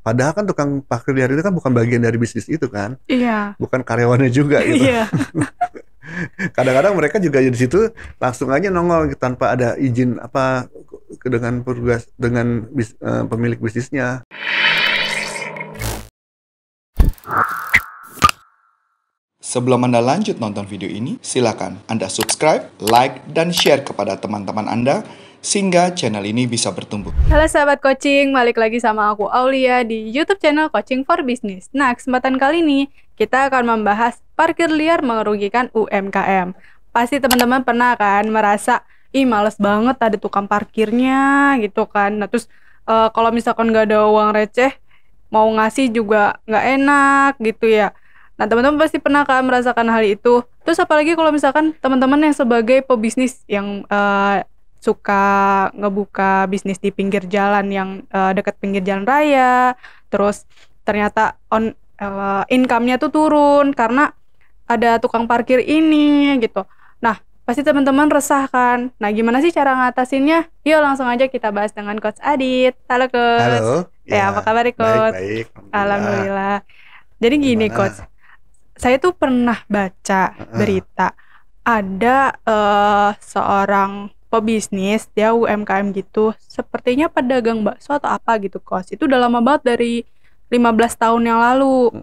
Padahal kan tukang parkir liar itu kan bukan bagian dari bisnis itu kan, Iya. bukan karyawannya juga gitu. Iya. Kadang-kadang mereka juga di situ langsung aja nongol gitu, tanpa ada izin apa dengan pemilik bisnisnya. Sebelum Anda lanjut nonton video ini, silakan Anda subscribe, like, dan share kepada teman-teman Anda sehingga channel ini bisa bertumbuh. Halo sahabat coaching, balik lagi sama aku Aulia di YouTube channel Coaching for Business. Nah, kesempatan kali ini kita akan membahas parkir liar merugikan UMKM. Pasti teman-teman pernah kan merasa, ih males banget ada tukang parkirnya gitu kan. Nah, terus kalau misalkan nggak ada uang receh, mau ngasih juga nggak enak gitu ya. Nah, teman-teman pasti pernah kan merasakan hal itu. Terus apalagi kalau misalkan teman-teman yang sebagai pebisnis yang suka ngebuka bisnis di pinggir jalan yang dekat pinggir jalan raya, terus ternyata income-nya tuh turun karena ada tukang parkir ini gitu. Nah, pasti teman-teman resah kan. Nah, gimana sih cara ngatasinnya? Yuk langsung aja kita bahas dengan Coach Adit. Halo Coach. Halo, Ya, apa kabar Coach? baik, Alhamdulillah. Jadi gini Gimana? Coach, saya tuh pernah baca berita ada seorang pebisnis, dia UMKM gitu, sepertinya pedagang bakso atau apa gitu Coach. Itu udah lama banget, dari 15 tahun yang lalu.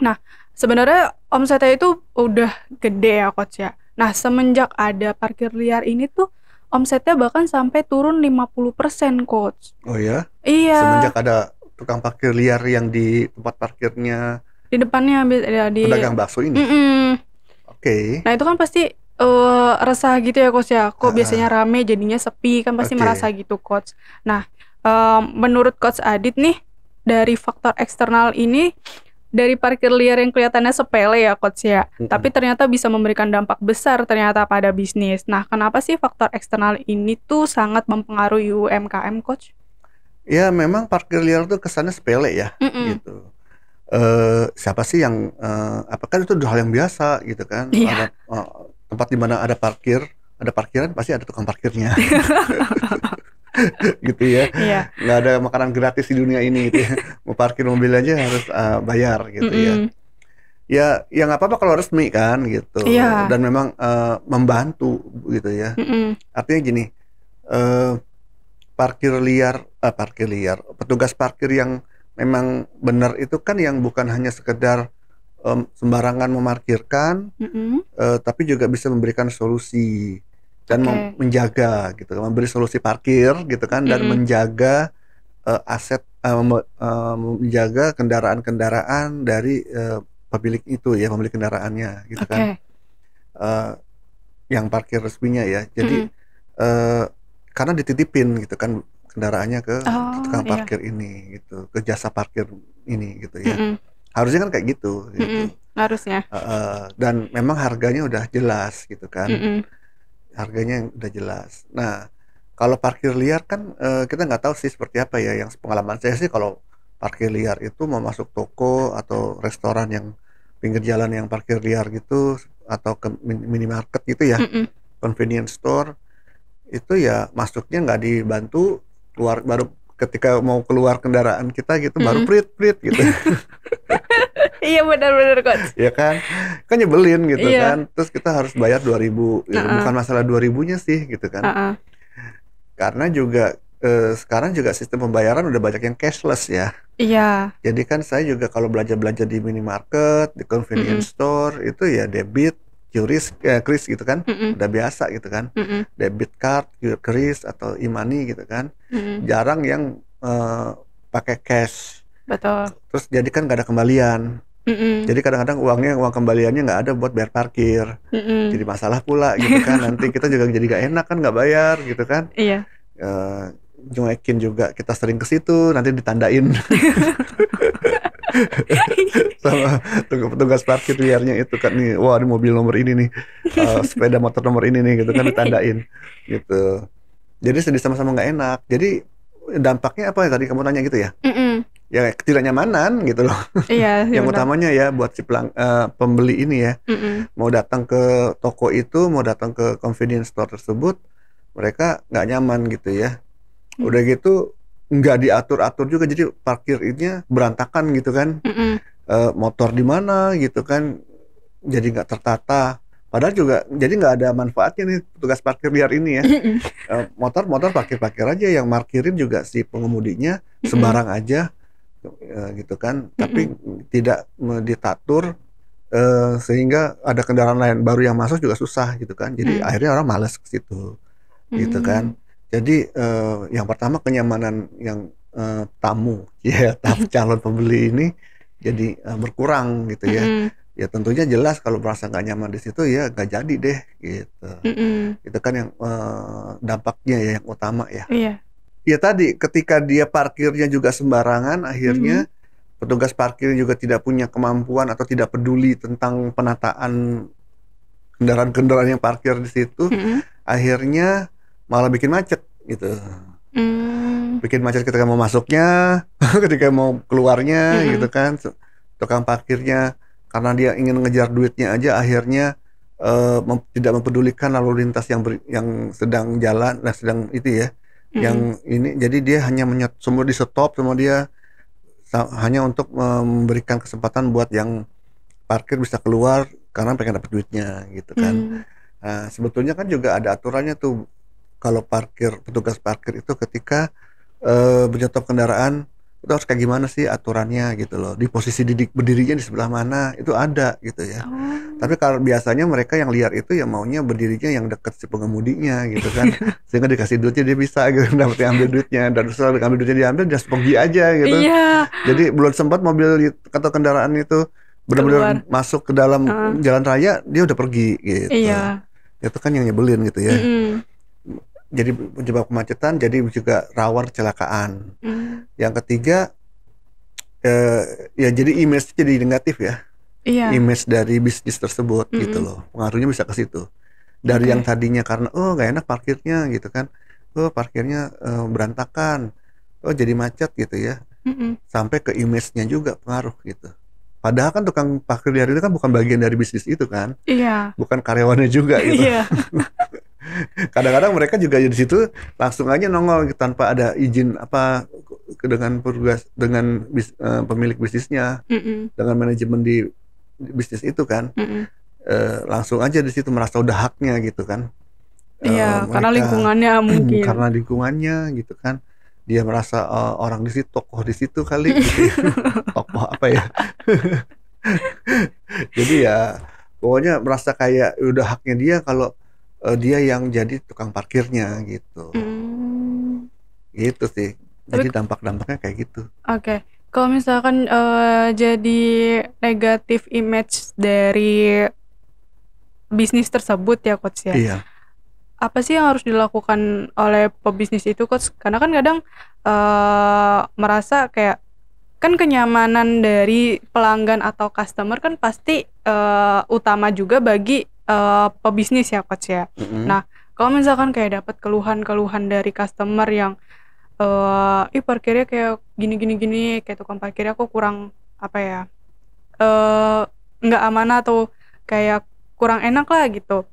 Nah, sebenarnya omsetnya itu udah gede ya Coach ya. Nah, semenjak ada parkir liar ini tuh omsetnya bahkan sampai turun 50% Coach. Oh ya? Iya. Semenjak ada tukang parkir liar yang di tempat parkirnya Di depannya di pedagang bakso ini. Oke. Nah, itu kan pasti resah gitu ya Coach ya. Kok biasanya rame jadinya sepi, kan pasti merasa gitu Coach. Nah, menurut Coach Adit nih, dari faktor eksternal ini, dari parkir liar yang kelihatannya sepele ya Coach ya, tapi ternyata bisa memberikan dampak besar ternyata pada bisnis. Nah, kenapa sih faktor eksternal ini tuh sangat mempengaruhi UMKM Coach? Ya memang parkir liar tuh kesannya sepele ya, gitu. Siapa sih yang apakah itu hal yang biasa gitu kan? Iya. Ada tempat di mana ada parkiran pasti ada tukang parkirnya. Gitu ya. Iya. Nggak ada makanan gratis di dunia ini gitu ya. Mau parkir mobil aja harus bayar gitu ya. Ya nggak apa-apa kalau resmi kan gitu. Iya. Dan memang membantu gitu ya. Artinya gini, parkir liar, petugas parkir yang memang benar itu kan yang bukan hanya sekedar sembarangan memarkirkan, tapi juga bisa memberikan solusi dan menjaga gitu, memberi solusi parkir gitu kan, dan menjaga aset, menjaga kendaraan-kendaraan dari pemilik itu ya, pemilik kendaraannya gitu kan, yang parkir resminya ya. Jadi karena dititipin gitu kan kendaraannya ke tukang parkir ini gitu, ke jasa parkir ini gitu ya. Harusnya kan kayak gitu. Harusnya. Dan memang harganya udah jelas gitu kan. Harganya udah jelas. Nah, kalau parkir liar kan kita nggak tahu sih seperti apa ya. Yang pengalaman saya sih, kalau parkir liar itu mau masuk toko atau restoran yang pinggir jalan yang parkir liar gitu, atau ke minimarket gitu ya, convenience store, itu ya masuknya nggak dibantu, keluar baru ketika mau keluar kendaraan kita gitu, baru prit gitu. Iya, benar-benar Coach. Ya kan nyebelin gitu kan. Terus kita harus bayar 2.000 gitu. Bukan masalah 2.000-nya sih gitu kan. Karena juga sekarang juga sistem pembayaran udah banyak yang cashless ya. Iya. Jadi kan saya juga kalau belanja-belanja di minimarket, di convenience store, itu ya debit, kris gitu kan, udah biasa gitu kan. Debit card, kris atau e-money gitu kan. Jarang yang pakai cash. Betul. Terus jadi kan gak ada kembalian. Jadi kadang-kadang uang kembaliannya nggak ada buat bayar parkir. Jadi masalah pula gitu kan. Nanti kita juga jadi gak enak kan, nggak bayar gitu kan. Iya. Nyuekin juga, kita sering ke situ nanti ditandain sama petugas parkir liarnya itu kan, nih wah ini mobil nomor ini nih, sepeda motor nomor ini nih gitu kan, ditandain gitu. Jadi sedih, sama-sama nggak enak. Jadi dampaknya apa ya, tadi kamu tanya gitu ya? Ya ketidaknyamanan gitu loh. Iya. Yang utamanya ya buat si pembeli ini ya, mau datang ke toko itu, mau datang ke convenience store tersebut, mereka nggak nyaman gitu ya. Udah gitu nggak diatur-atur juga, jadi parkirnya berantakan gitu kan. Motor di mana gitu kan, jadi nggak tertata. Padahal juga jadi nggak ada manfaatnya nih petugas parkir liar ini ya. Motor parkir aja, yang parkirin juga si pengemudinya sembarang aja gitu kan. Tapi tidak ditatur, sehingga ada kendaraan lain baru yang masuk juga susah gitu kan. Jadi akhirnya orang malas ke situ gitu kan. Jadi yang pertama kenyamanan yang tamu ya, calon pembeli ini jadi berkurang gitu ya. Ya tentunya jelas kalau merasa nggak nyaman di situ ya nggak jadi deh gitu. Itu kan yang dampaknya ya, yang utama ya. Iya. Ya tadi ketika dia parkirnya juga sembarangan, akhirnya petugas parkir juga tidak punya kemampuan atau tidak peduli tentang penataan kendaraan-kendaraan yang parkir di situ, akhirnya malah bikin macet gitu. Bikin macet ketika mau masuknya, ketika mau keluarnya gitu kan. Tukang parkirnya karena dia ingin ngejar duitnya aja, akhirnya tidak mempedulikan lalu lintas yang sedang jalan, sedang itu ya, yang ini. Jadi dia hanya semua di stop, semua dia hanya untuk memberikan kesempatan buat yang parkir bisa keluar karena pengen dapat duitnya gitu kan. Nah, sebetulnya kan juga ada aturannya tuh, kalau petugas parkir itu ketika menyetop kendaraan itu harus kayak gimana sih aturannya gitu loh, di posisi berdirinya di sebelah mana itu ada gitu ya. Tapi kalau biasanya mereka yang liar itu ya maunya berdirinya yang dekat si pengemudinya gitu kan, sehingga dikasih duitnya dia bisa gitu dapat ambil duitnya, dan setelah ambil duitnya diambil dia pergi aja gitu. Jadi belum sempat mobil atau kendaraan itu benar-benar masuk ke dalam jalan raya dia udah pergi gitu. Itu kan yang nyebelin gitu ya. Jadi penyebab kemacetan, jadi juga rawan kecelakaan. Yang ketiga ya jadi image jadi negatif ya. Image dari bisnis tersebut gitu loh. Pengaruhnya bisa ke situ. Dari yang tadinya karena nggak enak parkirnya gitu kan. Parkirnya berantakan. Jadi macet gitu ya. Sampai ke image-nya juga pengaruh gitu. Padahal kan tukang parkir liar itu kan bukan bagian dari bisnis itu kan. Bukan karyawannya juga gitu. Kadang-kadang mereka juga di situ langsung aja nongol tanpa ada izin dengan pemilik bisnisnya, dengan manajemen di bisnis itu kan. Langsung aja di situ merasa udah haknya gitu kan. Karena lingkungannya mungkin. Karena lingkungannya gitu kan. Dia merasa orang di situ, tokoh di situ kali gitu ya. Tokoh apa ya? Jadi ya pokoknya merasa kayak udah haknya dia kalau dia yang jadi tukang parkirnya gitu. Gitu sih. Jadi dampak-dampaknya kayak gitu. Kalau misalkan jadi negatif image dari bisnis tersebut ya Coach ya. Apa sih yang harus dilakukan oleh pebisnis itu Coach? Karena kan kadang merasa kayak kan kenyamanan dari pelanggan atau customer kan pasti utama juga bagi pebisnis ya Coach ya. Nah, kalau misalkan kayak dapat keluhan-keluhan dari customer yang parkirnya kayak gini, kayak tukang parkirnya kok kurang nggak amanah atau kayak kurang enak lah gitu.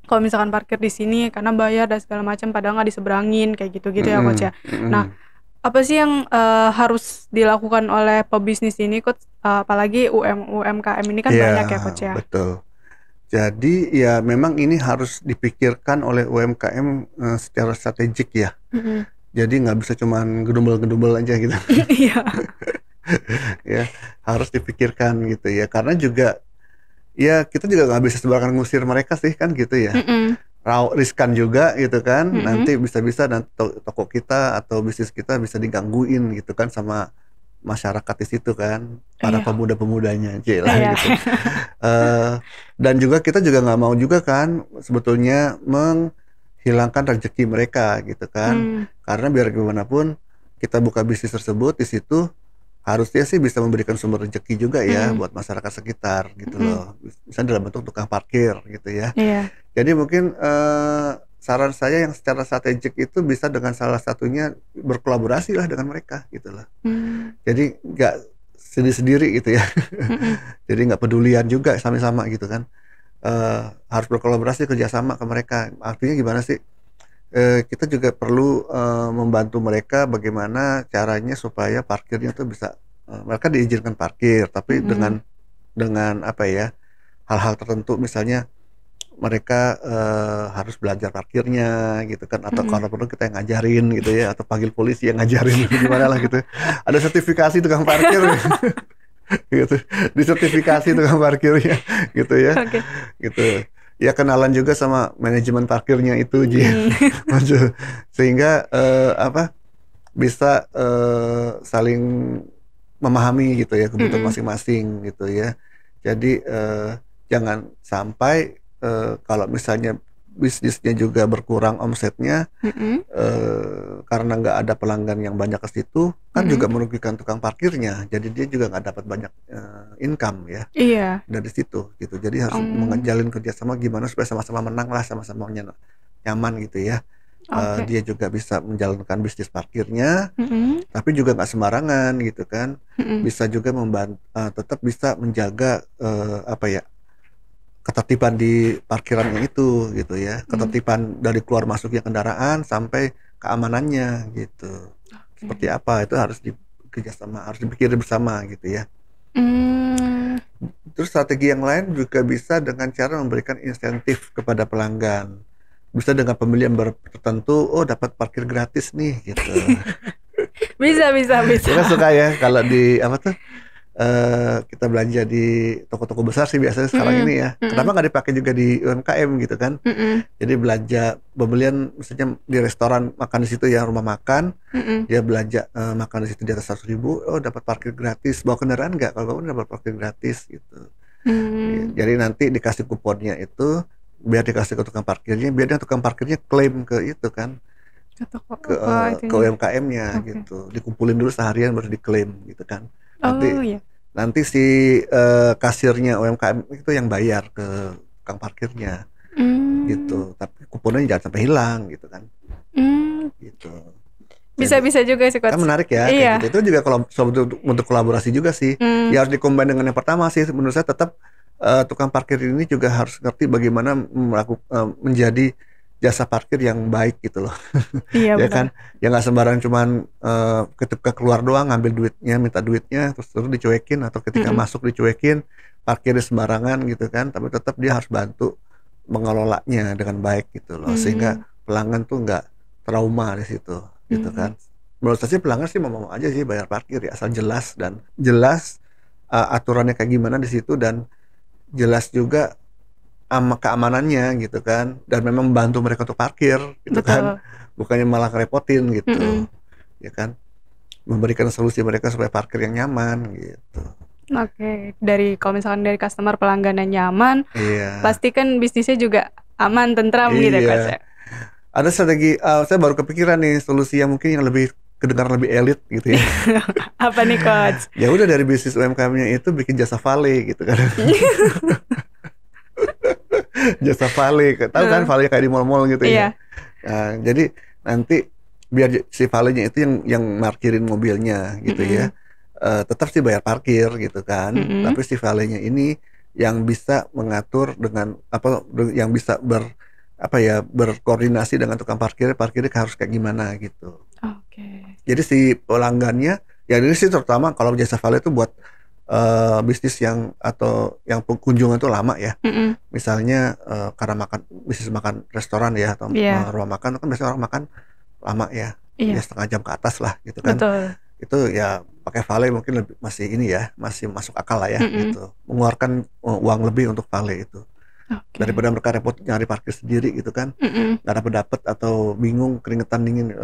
Kalau misalkan parkir di sini karena bayar dan segala macam padahal nggak diseberangin kayak gitu-gitu ya Coach ya. Nah, apa sih yang harus dilakukan oleh pebisnis ini Coach? Apalagi UMKM ini kan banyak ya Coach ya. Betul. Jadi ya memang ini harus dipikirkan oleh UMKM secara strategik ya. Jadi nggak bisa cuman gedumbel-gedumbel aja gitu. Ya harus dipikirkan gitu ya, karena juga ya kita juga nggak bisa sembarangan ngusir mereka sih kan gitu ya. Riskan juga gitu kan. Nanti bisa-bisa toko kita atau bisnis kita bisa digangguin gitu kan sama masyarakat di situ kan, para pemuda-pemudanya gitu. Dan juga kita juga nggak mau juga kan sebetulnya menghilangkan rezeki mereka gitu kan. Karena biar gimana pun kita buka bisnis tersebut, di situ harusnya sih bisa memberikan sumber rezeki juga ya buat masyarakat sekitar gitu loh. Misalnya dalam bentuk tukang parkir gitu ya. Jadi mungkin saran saya yang secara strategik itu bisa dengan salah satunya berkolaborasi lah dengan mereka gitu loh. Jadi nggak sendiri-sendiri gitu ya. Jadi nggak pedulian juga sama-sama gitu kan. Harus berkolaborasi, kerjasama ke mereka. Artinya gimana sih? kita juga perlu membantu mereka bagaimana caranya supaya parkirnya tuh bisa mereka diizinkan parkir, tapi dengan apa ya, hal-hal tertentu misalnya mereka harus belajar parkirnya gitu kan, atau kalau perlu kita yang ngajarin gitu ya, atau panggil polisi yang ngajarin gimana lah gitu. Ada sertifikasi tukang parkir gitu, disertifikasi tukang parkirnya gitu ya. Oke. Gitu ya, kenalan juga sama manajemen parkirnya itu sehingga apa bisa saling memahami gitu ya kebutuhan masing-masing gitu ya. Jadi jangan sampai kalau misalnya bisnisnya juga berkurang omsetnya karena nggak ada pelanggan yang banyak ke situ, kan juga merugikan tukang parkirnya. Jadi dia juga nggak dapat banyak income ya. Iya. Dari situ gitu. Jadi harus menjalin kerjasama gimana supaya sama-sama menang lah, sama-sama nyaman gitu ya. Dia juga bisa menjalankan bisnis parkirnya, tapi juga nggak sembarangan gitu kan. Bisa juga tetap bisa menjaga apa ya, ketertiban di parkirannya itu gitu ya, ketertiban dari keluar masuknya kendaraan sampai keamanannya gitu. Seperti apa itu harus kerjasama, harus dipikir bersama gitu ya. Terus strategi yang lain juga bisa dengan cara memberikan insentif kepada pelanggan. Bisa dengan pembelian tertentu, oh dapat parkir gratis nih gitu. Bisa. Kita suka ya kalau di apa tuh kita belanja di toko-toko besar sih biasanya sekarang ini ya. Kenapa nggak dipakai juga di UMKM gitu kan? Jadi belanja pembelian misalnya di restoran makan di situ ya, rumah makan, dia belanja makan di situ di atas 100.000, oh dapat parkir gratis. Bawa kendaraan nggak? Kalau bawa dapat parkir gratis gitu. Jadi nanti dikasih kuponnya itu, biar dikasih ke tukang parkirnya, biar tukang parkirnya klaim ke itu kan, ke UMKM-nya gitu. Dikumpulin dulu seharian baru diklaim gitu kan. Nanti si kasirnya UMKM itu yang bayar ke tukang parkirnya gitu, tapi kuponnya jangan sampai hilang gitu kan. Gitu. Bisa juga sih Coach. Kan menarik ya, iya. gitu. Itu juga kalau untuk kolaborasi juga sih. Ya harus dikombin dengan yang pertama sih. Menurut saya tetap tukang parkir ini juga harus ngerti bagaimana menjadi jasa parkir yang baik gitu loh. Iya, ya kan, ya nggak sembarang cuman ketika keluar doang ngambil duitnya, minta duitnya terus dicuekin, atau ketika masuk dicuekin, parkirnya sembarangan gitu kan. Tapi tetap dia harus bantu mengelolanya dengan baik gitu loh, sehingga pelanggan tuh nggak trauma di situ gitu kan. Menurut saya sih pelanggan sih mau aja sih bayar parkir ya, asal jelas aturannya kayak gimana di situ, dan jelas juga keamanannya gitu kan, dan memang membantu mereka untuk parkir gitu. Betul. Kan bukannya malah ngerepotin gitu. Ya kan, memberikan solusi mereka supaya parkir yang nyaman gitu. Oke, dari kalau misalkan dari customer pelanggan yang nyaman, pasti kan bisnisnya juga aman, tentram gitu Coach. Ada strategi, saya baru kepikiran nih solusi yang mungkin yang lebih kedengaran lebih elit gitu ya. Apa nih Coach? Ya udah, dari bisnis UMKM-nya itu bikin jasa valet gitu kan. Jasa valet, tahu kan valet kayak di mall-mall gitu ya. Nah, jadi nanti biar si valetnya itu yang parkirin mobilnya gitu ya. Tetap sih bayar parkir gitu kan. Tapi si valetnya ini yang bisa mengatur dengan apa, yang bisa berkoordinasi dengan tukang parkirnya harus kayak gimana gitu. Jadi si pelanggannya, ya ini sih terutama kalau jasa valet itu buat bisnis yang atau yang kunjungan itu lama ya. Misalnya karena bisnis makan restoran ya, atau rumah makan kan biasanya orang makan lama ya, ya setengah jam ke atas lah gitu kan. Betul. Itu ya pakai valet mungkin masih ini ya, masih masuk akal lah ya gitu. Mengeluarkan uang lebih untuk valet itu. Daripada mereka repot nyari parkir sendiri gitu kan, nggak dapet atau bingung, keringetan dingin,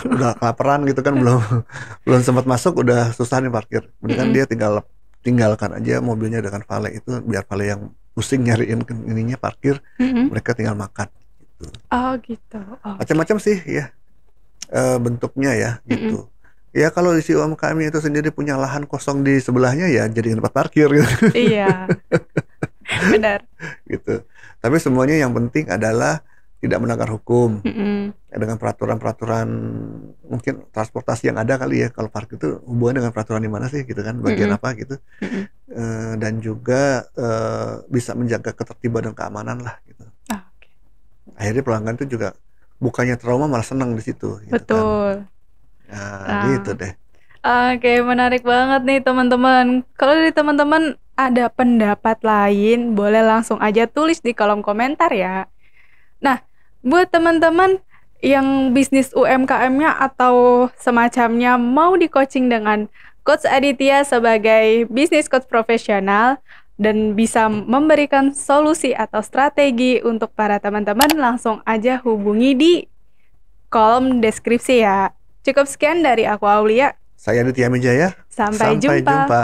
udah kelaparan gitu kan, belum sempat masuk udah susah nih parkir. Mendingan dia tinggalkan aja mobilnya dengan valet itu, biar valet yang pusing nyariin ininya parkir, mereka tinggal makan gitu. Gitu. Macam-macam sih ya bentuknya ya gitu. Ya kalau isi UMKM itu sendiri punya lahan kosong di sebelahnya, ya jadi tempat parkir gitu. Iya. Benar. Gitu. Tapi semuanya yang penting adalah tidak melanggar hukum. Dengan peraturan-peraturan mungkin transportasi yang ada kali ya. Kalau parkir itu hubungan dengan peraturan di mana sih gitu kan, bagian apa gitu. Dan juga bisa menjaga ketertiban dan keamanan lah gitu. Akhirnya pelanggan itu juga bukannya trauma malah senang di situ gitu kan. Betul. Nah, gitu deh. Oke, menarik banget nih teman-teman. Kalau dari teman-teman ada pendapat lain, boleh langsung aja tulis di kolom komentar ya. Nah, buat teman-teman yang bisnis UMKM-nya atau semacamnya mau di-coaching dengan Coach Aditya sebagai bisnis coach profesional dan bisa memberikan solusi atau strategi untuk para teman-teman, langsung aja hubungi di kolom deskripsi ya. Cukup sekian dari aku Aulia. Saya Aditya Mijaya. Sampai jumpa. jumpa.